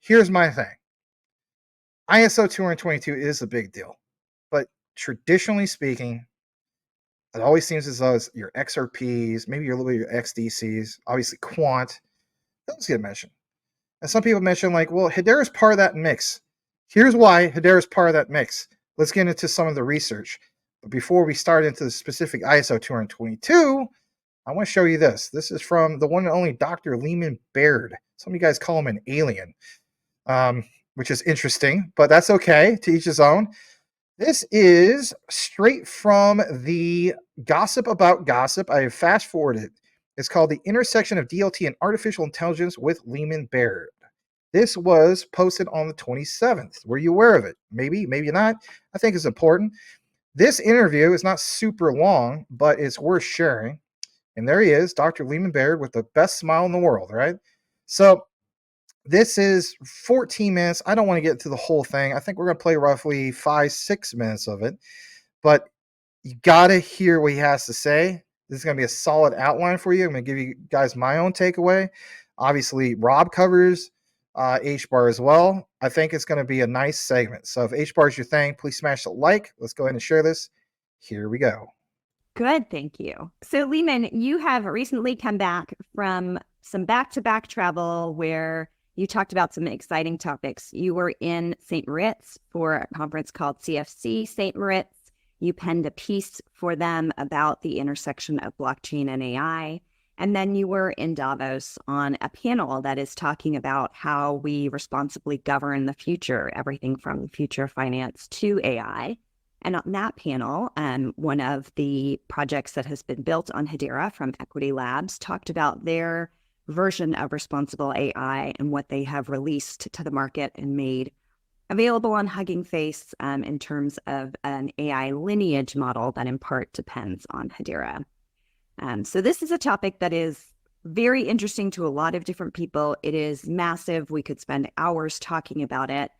Here's my thing. ISO 222 is a big deal, but traditionally speaking, it always seems as though it's your XRPs, maybe your little bit of your XDCs, obviously quant, those get mentioned. And some people mention like, well, Hedera is part of that mix. Here's why Hedera is part of that mix. Let's get into some of the research. But before we start into the specific ISO 222, I want to show you this. This is from the one and only Dr. Leemon Baird. Some of you guys call him an alien, which is interesting, but that's okay, to each his own. This is straight from the Gossip About Gossip. I have fast forwarded. It's called The Intersection of DLT and Artificial Intelligence with Leemon Baird. This was posted on the 27th. Were you aware of it? Maybe, maybe not. I think it's important. This interview is not super long, but it's worth sharing. And there he is, Dr. Leemon Baird, with the best smile in the world, right? So this is 14 minutes. I don't want to get through the whole thing. I think we're going to play roughly 5-6 minutes of it. But you got to hear what he has to say. This is going to be a solid outline for you. I'm going to give you guys my own takeaway. Obviously, Robb covers Hbar as well. I think it's going to be a nice segment. So if Hbar is your thing, please smash the like. Let's go ahead and share this. Here we go. Good, thank you. So Leemon, you have recently come back from some back-to-back travel where you talked about some exciting topics. You were in St. Moritz for a conference called CFC St. Moritz. You penned a piece for them about the intersection of blockchain and AI. And then you were in Davos on a panel that is talking about how we responsibly govern the future, everything from future finance to AI. And on that panel, one of the projects that has been built on Hedera from Equity Labs talked about their version of responsible AI and what they have released to the market and made available on Hugging Face in terms of an AI lineage model that in part depends on Hedera. So this is a topic that is very interesting to a lot of different people. It is massive. We could spend hours talking about it.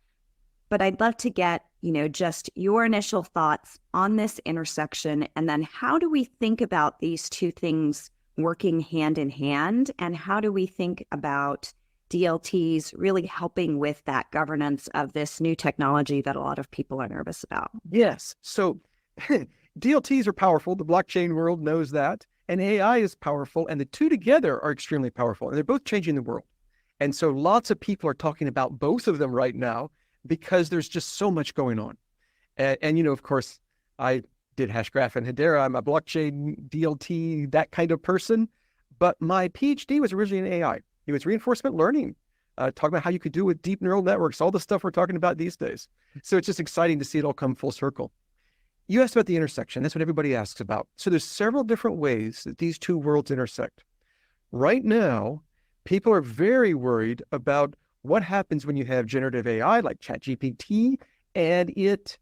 But I'd love to get, just your initial thoughts on this intersection, and then how do we think about these two things working hand in hand, and how do we think about DLTs really helping with that governance of this new technology that a lot of people are nervous about? Yes. So DLTs are powerful. The blockchain world knows that. And AI is powerful. And the two together are extremely powerful. And they're both changing the world. And so lots of people are talking about both of them right now because there's just so much going on. And of course, I did Hashgraph and Hedera. I'm a blockchain DLT, that kind of person. But my PhD was originally in AI. It was reinforcement learning, talking about how you could do with deep neural networks, all the stuff we're talking about these days. So it's just exciting to see it all come full circle. You asked about the intersection. That's what everybody asks about. So there's several different ways that these two worlds intersect. Right now, people are very worried about what happens when you have generative AI like ChatGPT, and it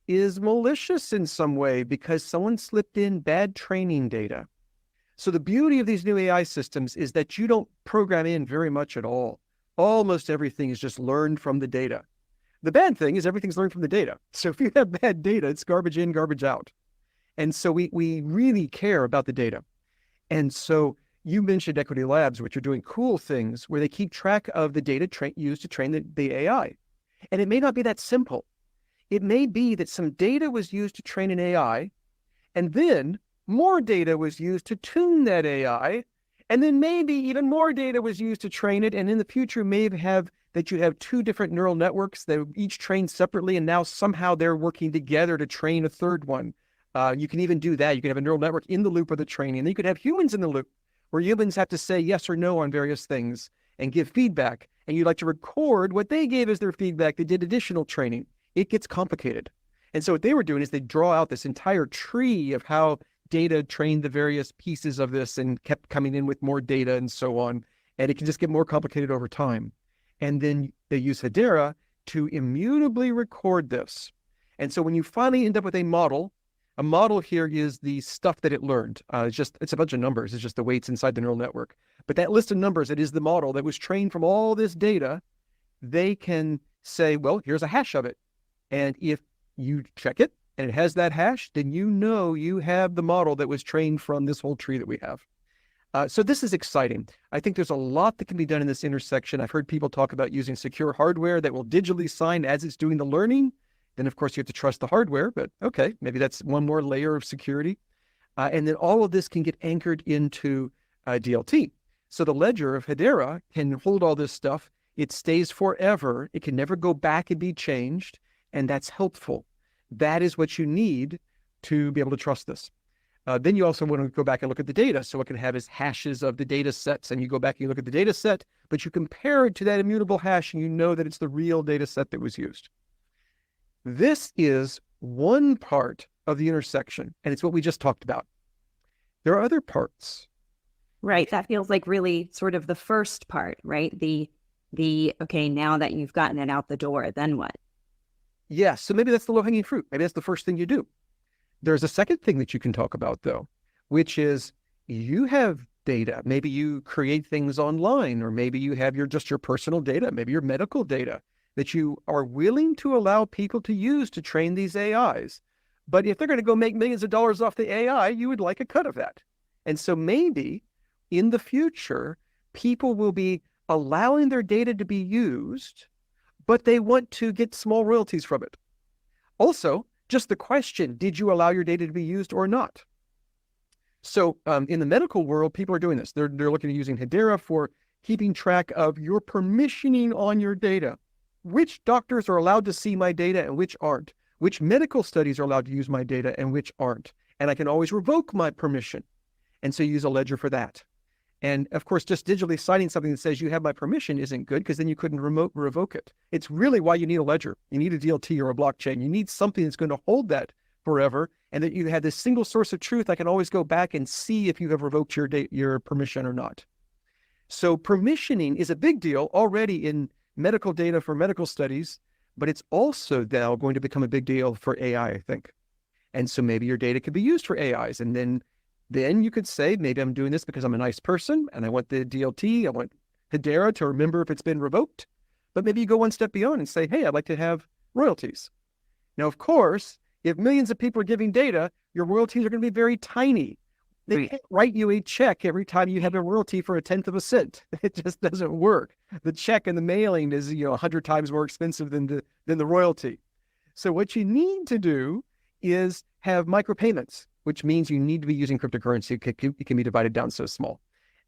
is malicious in some way because someone slipped in bad training data. So the beauty of these new AI systems is that you don't program in very much at all. Almost everything is just learned from the data. The bad thing is everything's learned from the data. So if you have bad data, it's garbage in, garbage out. And so we really care about the data. And so you mentioned Equity Labs, which are doing cool things where they keep track of the data used to train the AI. And it may not be that simple. It may be that some data was used to train an AI, and then more data was used to tune that AI, and then maybe even more data was used to train it. And in the future, maybe you have two different neural networks that each train separately, and now somehow they're working together to train a third one. You can even do that. You can have a neural network in the loop of the training. And you could have humans in the loop, where humans have to say yes or no on various things and give feedback. And you'd like to record what they gave as their feedback. They did additional training. It gets complicated. And so what they were doing is they draw out this entire tree of how data trained the various pieces of this and kept coming in with more data and so on. And it can just get more complicated over time. And then they use Hedera to immutably record this. And so when you finally end up with a model here is the stuff that it learned. It's a bunch of numbers. It's just the weights inside the neural network. But that list of numbers, it is the model that was trained from all this data. They can say, well, here's a hash of it. And if you check it and it has that hash, then you know you have the model that was trained from this whole tree that we have. So this is exciting. I think there's a lot that can be done in this intersection. I've heard people talk about using secure hardware that will digitally sign as it's doing the learning. Then, of course, you have to trust the hardware, but okay, maybe that's one more layer of security. And then all of this can get anchored into DLT. So the ledger of Hedera can hold all this stuff. It stays forever. It can never go back and be changed. And that's helpful. That is what you need to be able to trust this. Then you also want to go back and look at the data. So it can have as hashes of the data sets, and you go back and you look at the data set, but you compare it to that immutable hash and you know that it's the real data set that was used. This is one part of the intersection, and it's what we just talked about. There are other parts. Right. That feels like really sort of the first part, right? Okay, now that you've gotten it out the door, then what? Yes. So maybe that's the low-hanging fruit. Maybe that's the first thing you do. There's a second thing that you can talk about, though, which is you have data. Maybe you create things online, or maybe you have just your personal data, maybe your medical data that you are willing to allow people to use to train these AIs. But if they're going to go make millions of dollars off the AI, you would like a cut of that. And so maybe in the future, people will be allowing their data to be used, but they want to get small royalties from it. Also, just the question, did you allow your data to be used or not? So in the medical world, people are doing this. They're looking at using Hedera for keeping track of your permissioning on your data. Which doctors are allowed to see my data and which aren't? Which medical studies are allowed to use my data and which aren't? And I can always revoke my permission. And so you use a ledger for that. And of course, just digitally signing something that says you have my permission isn't good, because then you couldn't revoke it. It's really why you need a ledger. You need a DLT or a blockchain. You need something that's going to hold that forever, and that you have this single source of truth. I can always go back and see if you have revoked your permission or not. So permissioning is a big deal already in medical data for medical studies, but it's also now going to become a big deal for AI, I think. And so maybe your data could be used for AIs, and then you could say, maybe I'm doing this because I'm a nice person and I want the DLT, I want Hedera to remember if it's been revoked. But maybe you go one step beyond and say, hey, I'd like to have royalties. Now, of course, if millions of people are giving data, your royalties are going to be very tiny. They can't write you a check every time you have a royalty for 1/10 of a cent. It just doesn't work. The check and the mailing is 100 times more expensive than the royalty. So what you need to do is have micropayments, which means you need to be using cryptocurrency. It can be divided down so small.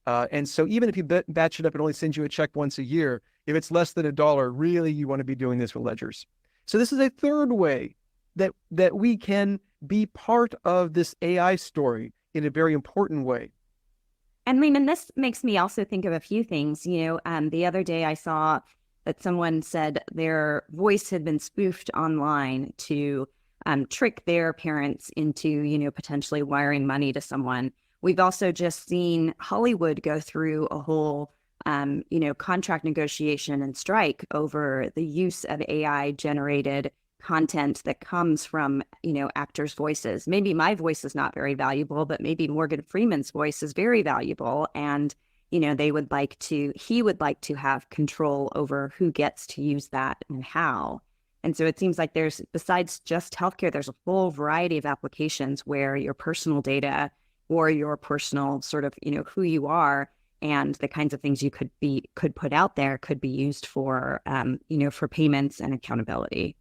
And so even if you batch it up and only send you a check once a year, if it's less than $1, really you want to be doing this with ledgers. So this is a third way that we can be part of this AI story in a very important way. And Leemon, this makes me also think of a few things. The other day I saw that someone said their voice had been spoofed online to trick their parents into, potentially wiring money to someone. We've also just seen Hollywood go through a whole, contract negotiation and strike over the use of AI generated content that comes from, actors' voices. Maybe my voice is not very valuable, but maybe Morgan Freeman's voice is very valuable. And, he would like to have control over who gets to use that and how. And so it seems like besides just healthcare, there's a whole variety of applications where your personal data or your personal sort of, who you are and the kinds of things you could put out there could be used for, for payments and accountability.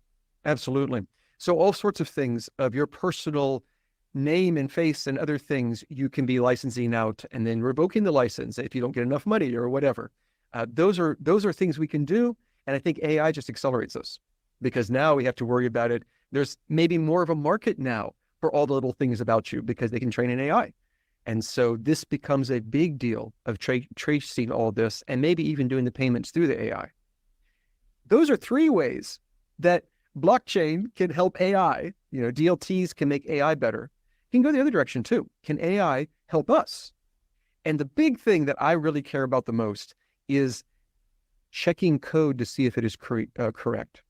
Absolutely. So all sorts of things of your personal name and face and other things you can be licensing out and then revoking the license if you don't get enough money or whatever. Those are things we can do. And I think AI just accelerates us, because now we have to worry about it. There's maybe more of a market now for all the little things about you because they can train an AI. And so this becomes a big deal of tracing all this and maybe even doing the payments through the AI. Those are three ways that blockchain can help AI. DLTs can make AI better. You can go the other direction too. Can AI help us? And the big thing that I really care about the most is checking code to see if it is correct.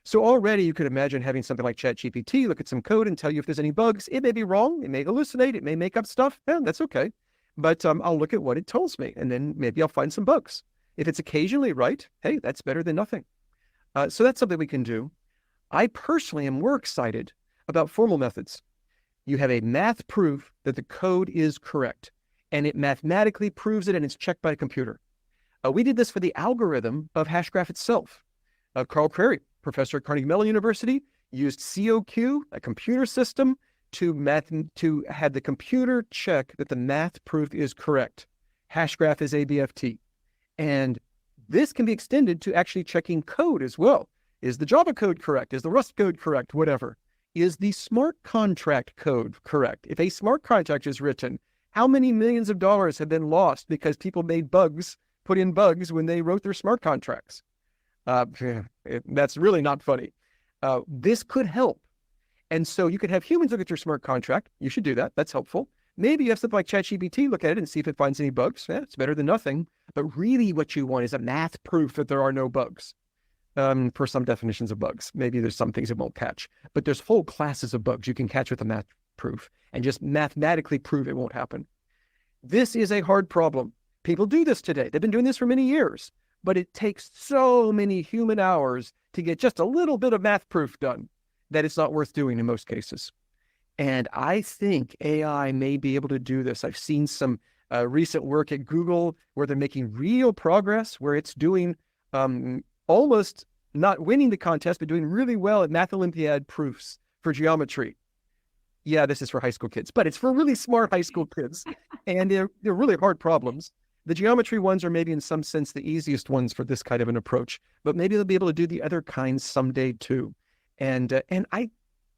So already you could imagine having something like ChatGPT look at some code and tell you if there's any bugs. It may be wrong. It may hallucinate. It may make up stuff. Yeah, that's okay. But I'll look at what it tells me, and then maybe I'll find some bugs. If it's occasionally right, hey, that's better than nothing. So that's something we can do. I personally am more excited about formal methods. You have a math proof that the code is correct. and it mathematically proves it, and it's checked by a computer. We did this for the algorithm of Hashgraph itself. Carl Crary, professor at Carnegie Mellon University, used COQ, a computer system, to have the computer check that the math proof is correct. Hashgraph is ABFT. And this can be extended to actually checking code as well. Is the Java code correct? Is the Rust code correct? Whatever. Is the smart contract code correct? If a smart contract is written, how many millions of dollars have been lost because people put in bugs when they wrote their smart contracts? That's really not funny. This could help. And so you could have humans look at your smart contract. You should do that. That's helpful. Maybe you have something like ChatGPT look at it and see if it finds any bugs. Yeah, it's better than nothing. But really what you want is a math proof that there are no bugs. For some definitions of bugs. Maybe there's some things it won't catch. But there's whole classes of bugs you can catch with a math proof and just mathematically prove it won't happen. This is a hard problem. People do this today. They've been doing this for many years. But it takes so many human hours to get just a little bit of math proof done that it's not worth doing in most cases. And I think AI may be able to do this. I've seen some recent work at Google where they're making real progress, where it's doing almost not winning the contest, but doing really well at Math Olympiad proofs for geometry. Yeah, this is for high school kids, but it's for really smart high school kids. And they're really hard problems. The geometry ones are maybe in some sense the easiest ones for this kind of an approach, but maybe they'll be able to do the other kinds someday too. And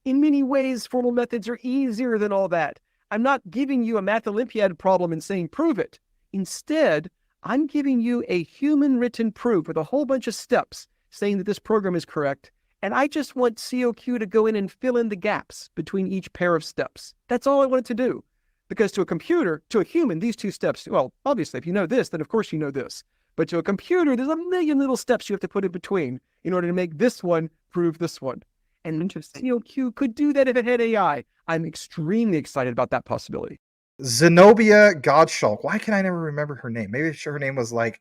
in many ways, formal methods are easier than all that. I'm not giving you a Math Olympiad problem and saying, prove it. Instead, I'm giving you a human written proof with a whole bunch of steps saying that this program is correct. And I just want COQ to go in and fill in the gaps between each pair of steps. That's all I want it to do. Because to a computer, to a human, these two steps, well, obviously, if you know this, then of course you know this. But to a computer, there's a million little steps you have to put in between in order to make this one prove this one. And COQ could do that if it had AI. I'm extremely excited about that possibility. Zenobia Gottschalk. Why can I never remember her name? Maybe her name was like,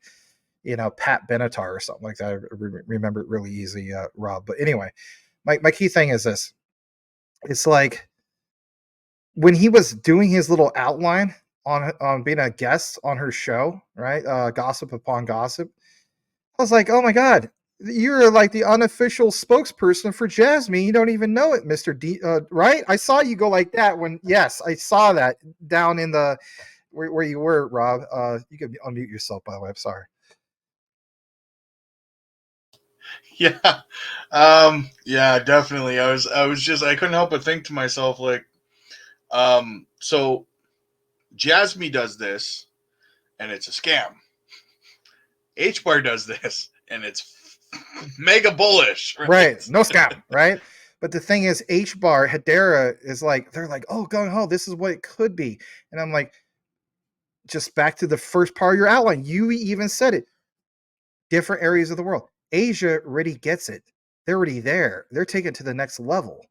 Pat Benatar or something like that. I remember it really easy, Rob. But anyway, my key thing is this. It's like when he was doing his little outline on being a guest on her show, right? Gossip Upon Gossip. I was like, oh my God, you're like the unofficial spokesperson for Jasmy. You don't even know it, Mr. D, right? I saw you go like that yes, I saw that down in the, where you were, Rob. You can unmute yourself, by the way. I'm sorry. Yeah. Yeah, definitely. I couldn't help but think to myself, like, so Jasmy does this and it's a scam. Hbar does this and it's mega bullish. Right. No scam, right? But the thing is, Hbar, Hedera is like, they're like, oh, gung ho, this is what it could be. And I'm like, just back to the first part of your outline. You even said it. Different areas of the world. Asia already gets it. They're already there. They're taking it to the next level.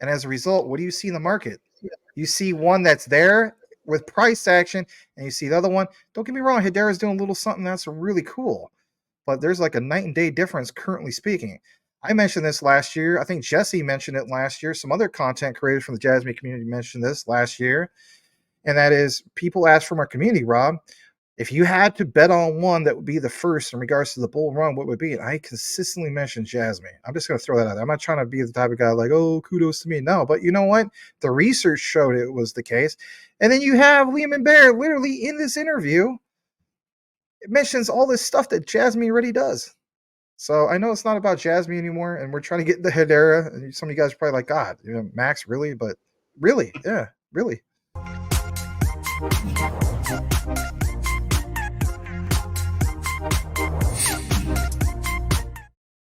And as a result, what do you see in the market? You see one that's there with price action, and you see the other one. Don't get me wrong, Hedera's doing a little something that's really cool. But there's like a night and day difference, currently speaking. I mentioned this last year. I think Jesse mentioned it last year. Some other content creators from the Jasmy community mentioned this last year. And that is, people ask from our community, Rob, if you had to bet on one that would be the first in regards to the bull run, what would be it? I consistently mention Jasmy. I'm just going to throw that out there. I'm not trying to be the type of guy like, oh, kudos to me. No, but you know what? The research showed it was the case. And then you have Leemon Baird literally in this interview. It mentions all this stuff that Jasmy already does. So I know it's not about Jasmy anymore, and we're trying to get the Hedera. And some of you guys are probably like, God, Max, really? But really, yeah, really.